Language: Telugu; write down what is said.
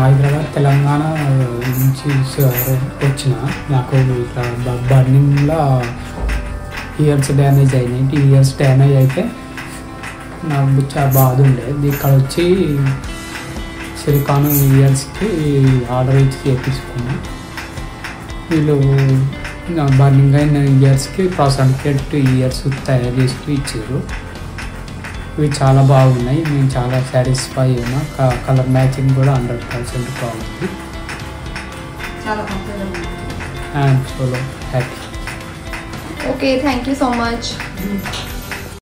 హైదరాబాద్ తెలంగాణ నుంచి వచ్చిన నాకు ఇట్లా బర్నింగ్లో ఇయర్స్ డ్యామేజ్ అయినాయి. 2 ఇయర్స్ డ్యామేజ్ అయితే నాకు చాలా బాధ ఉండేది. ఇక్కడ వచ్చి సిలికాన్ ఇయర్స్కి ఆర్డర్ ఇచ్చి చేయించుకున్నాను. వీళ్ళు బర్నింగ్ అయిన ఇయర్స్కి సర్టిఫికేట్ ఇయర్స్ తయారు చేసి ఇచ్చారు. ఇవి చాలా బాగున్నాయి. నేను చాలా సాటిస్ఫై అయినా. కలర్ మ్యాచింగ్ కూడా 100% బాగుంది. I'm so happy. Okay, thank you so much.